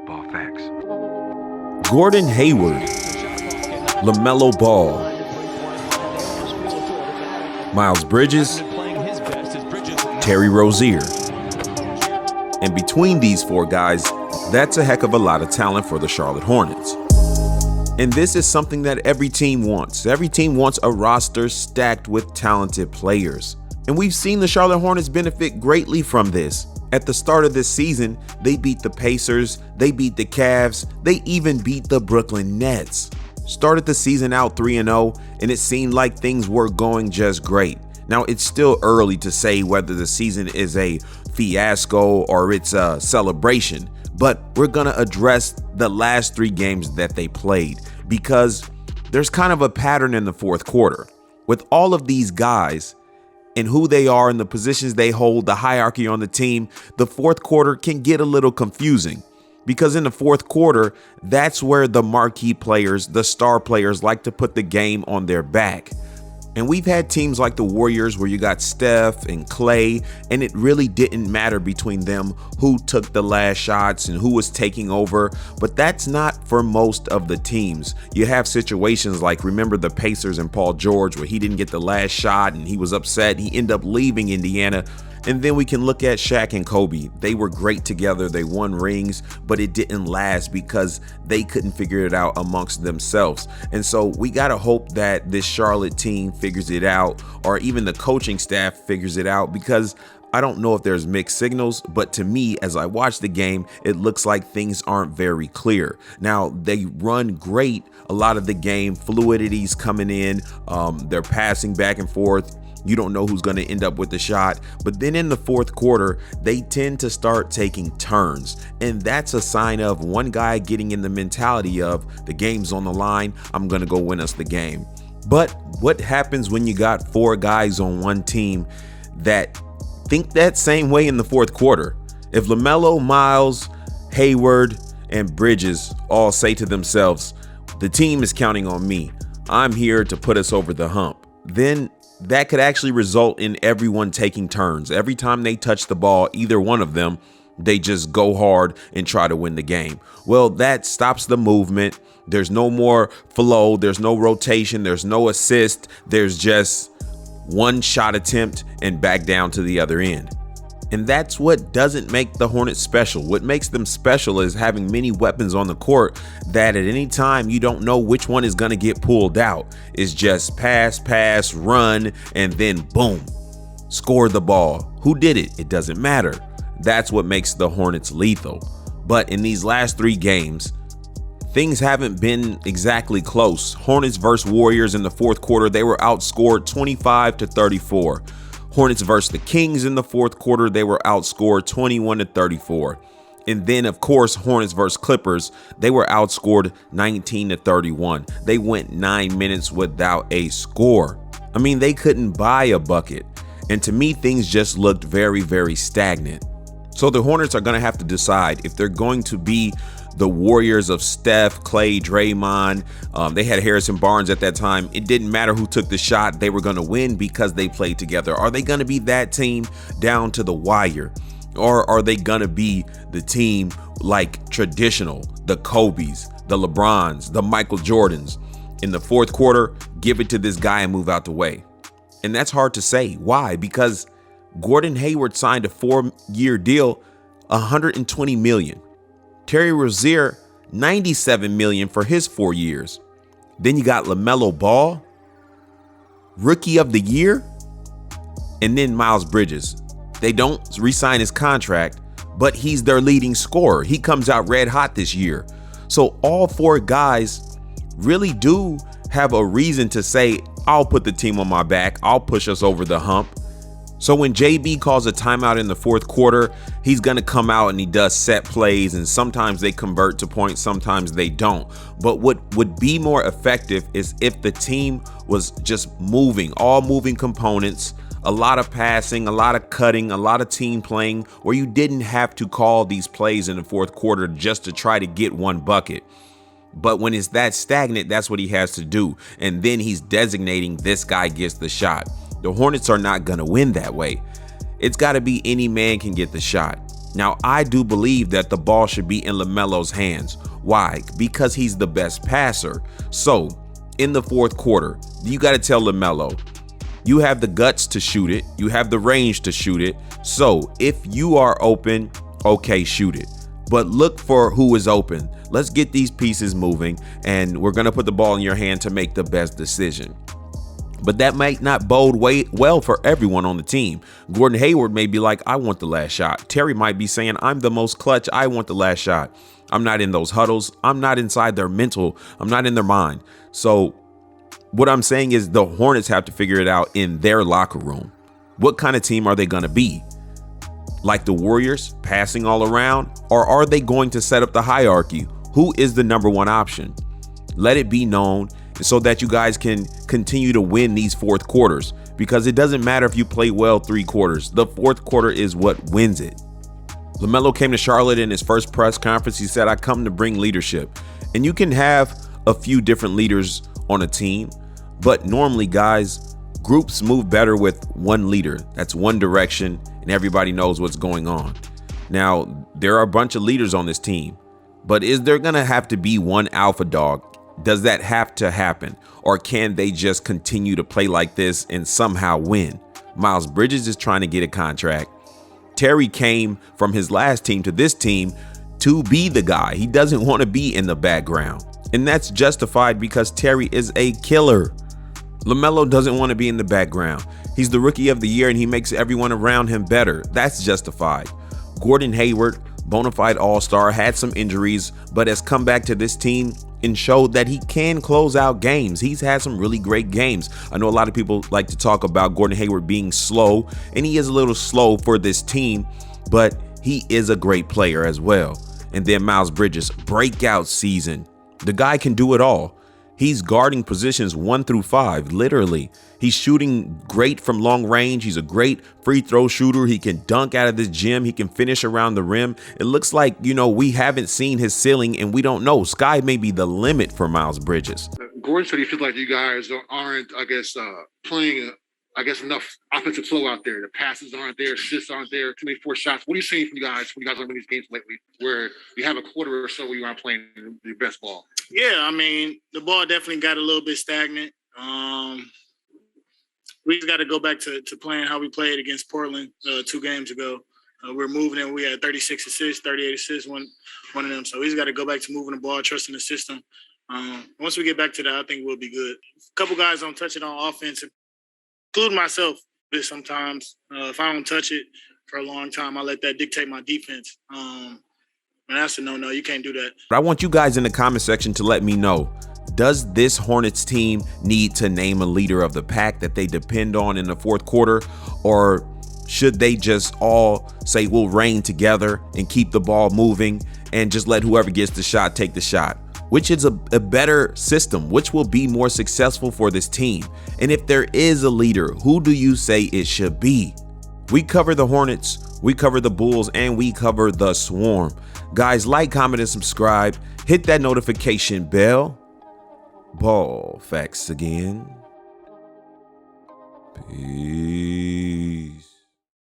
Football facts. Gordon Hayward, Lamelo Ball, Miles Bridges, Terry Rozier. And between these four guys, that's a heck of a lot of talent for the Charlotte Hornets. And this is something that every team wants. Every team wants a roster stacked with talented players. And we've seen the Charlotte Hornets benefit greatly from this. At the start of this season, they beat the Pacers, they beat the Cavs, they even beat the Brooklyn Nets. Started the season out 3-0, and it seemed like things were going just great. Now, it's still early to say whether the season is a fiasco or it's a celebration, but we're going to address the last three games that they played because there's kind of a pattern in the fourth quarter. With all of these guys and who they are and the positions they hold, the hierarchy on the team, the fourth quarter can get a little confusing because in the fourth quarter, that's where the marquee players, the star players like to put the game on their back. And we've had teams like the Warriors where you got Steph and Clay, and it really didn't matter between them who took the last shots and who was taking over. But that's not for most of the teams. You have situations like, remember the Pacers and Paul George, where he didn't get the last shot and he was upset. He ended up leaving Indiana. And then we can look at Shaq and Kobe. They were great together. They won rings, but it didn't last because they couldn't figure it out amongst themselves. And so we got to hope that this Charlotte team figures it out, or even the coaching staff figures it out, because I don't know if there's mixed signals, but to me, as I watch the game, it looks like things aren't very clear. Now, they run great a lot of the game. Fluidity's coming in. They're passing back and forth. You don't know who's going to end up with the shot. But then in the fourth quarter, they tend to start taking turns. And that's a sign of one guy getting in the mentality of the game's on the line. I'm going to go win us the game. But what happens when you got four guys on one team that think that same way in the fourth quarter? If Lamelo, Miles, Hayward, and Bridges all say to themselves, the team is counting on me, I'm here to put us over the hump, then that could actually result in everyone taking turns. Every time they touch the ball, either one of them, they just go hard and try to win the game. Well, that stops the movement. There's no more flow. There's no rotation. There's no assist. There's just one shot attempt and back down to the other end. And that's what doesn't make the Hornets special. What makes them special is having many weapons on the court that at any time you don't know which one is going to get pulled out. It's just pass, run, and then boom, score the ball. Who did it? It doesn't matter. That's what makes the Hornets lethal. But in these last three games, things haven't been exactly close. Hornets versus Warriors in the fourth quarter, they were outscored 25-34. Hornets versus the Kings in the fourth quarter, they were outscored 21-34. And then, of course, Hornets versus Clippers, they were outscored 19-31. They went 9 minutes without a score. I mean, they couldn't buy a bucket. And to me, things just looked very, very stagnant. So the Hornets are going to have to decide if they're going to be the Warriors of Steph, Clay, Draymond. They had Harrison Barnes at that time. It didn't matter who took the shot. They were going to win because they played together. Are they going to be that team down to the wire? Or are they going to be the team like traditional, the Kobes, the LeBrons, the Michael Jordans? In the fourth quarter, give it to this guy and move out the way. And that's hard to say. Why? Because Gordon Hayward signed a 4-year deal, $120 million. Terry Rozier, $97 million for his 4 years. Then you got Lamelo Ball, Rookie of the Year, and then Miles Bridges. They don't re-sign his contract, but he's their leading scorer. He comes out red hot this year. So all four guys really do have a reason to say, I'll put the team on my back. I'll push us over the hump. So when JB calls a timeout in the fourth quarter, he's going to come out and he does set plays, and sometimes they convert to points, sometimes they don't. But what would be more effective is if the team was just moving, all moving components, a lot of passing, a lot of cutting, a lot of team playing, where you didn't have to call these plays in the fourth quarter just to try to get one bucket. But when it's that stagnant, that's what he has to do. And then he's designating this guy gets the shot. The Hornets are not going to win that way. It's got to be any man can get the shot. Now, I do believe that the ball should be in Lamelo's hands. Why? Because he's the best passer. So, in the fourth quarter, you got to tell Lamelo, you have the guts to shoot it. You have the range to shoot it. So, if you are open, okay, shoot it. But look for who is open. Let's get these pieces moving, and we're going to put the ball in your hand to make the best decision. But that might not bode well for everyone on the team. Gordon Hayward may be like, I want the last shot. Terry might be saying, I'm the most clutch. I want the last shot. I'm not in those huddles. I'm not inside their mental. I'm not in their mind. So what I'm saying is the Hornets have to figure it out in their locker room. What kind of team are they going to be? Like the Warriors, passing all around? Or are they going to set up the hierarchy? Who is the number one option? Let it be known so that you guys can continue to win these fourth quarters, because it doesn't matter if you play well 3 quarters. The fourth quarter is what wins it. Lamelo came to Charlotte in his first press conference. He said, I come to bring leadership. And you can have a few different leaders on a team, but normally, guys, groups move better with one leader. That's one direction, and everybody knows what's going on. Now, there are a bunch of leaders on this team, but is there going to have to be one alpha dog? Does that have to happen? Or can they just continue to play like this and somehow win? Miles Bridges is trying to get a contract. Terry came from his last team to this team to be the guy. He doesn't want to be in the background. And that's justified because Terry is a killer. Lamelo doesn't want to be in the background. He's the rookie of the year and he makes everyone around him better. That's justified. Gordon Hayward, bona fide all-star, had some injuries, but has come back to this team and showed that he can close out games. He's had some really great games. I know a lot of people like to talk about Gordon Hayward being slow, and he is a little slow for this team, but he is a great player as well. And then Miles Bridges, breakout season. The guy can do it all. He's guarding positions 1 through 5, literally. He's shooting great from long range. He's a great free throw shooter. He can dunk out of this gym. He can finish around the rim. It looks like, we haven't seen his ceiling and we don't know. Sky may be the limit for Miles Bridges. Gordon said he feels like you guys aren't, playing, enough offensive flow out there. The passes aren't there. Assists aren't there. Too many forced shots. What are you seeing from you guys when you guys are winning these games lately where you have a quarter or so where you aren't playing your best ball? Yeah, the ball definitely got a little bit stagnant. We just got to go back to playing how we played against Portland 2 games ago. We're moving and we had 36 assists, 38 assists, one of them. So we just got to go back to moving the ball, trusting the system. Once we get back to that, I think we'll be good. A couple guys don't touch it on offense, including myself. But sometimes if I don't touch it for a long time, I let that dictate my defense. And that's a no. You can't do that. But I want you guys in the comment section to let me know, does this Hornets team need to name a leader of the pack that they depend on in the fourth quarter? Or should they just all say, we'll reign together and keep the ball moving and just let whoever gets the shot take the shot? Which is a better system? Which will be more successful for this team? And if there is a leader, who do you say it should be? We cover the Hornets, we cover the Bulls, and we cover the Swarm. Guys, like, comment, and subscribe. Hit that notification bell. Ball facts again. Peace.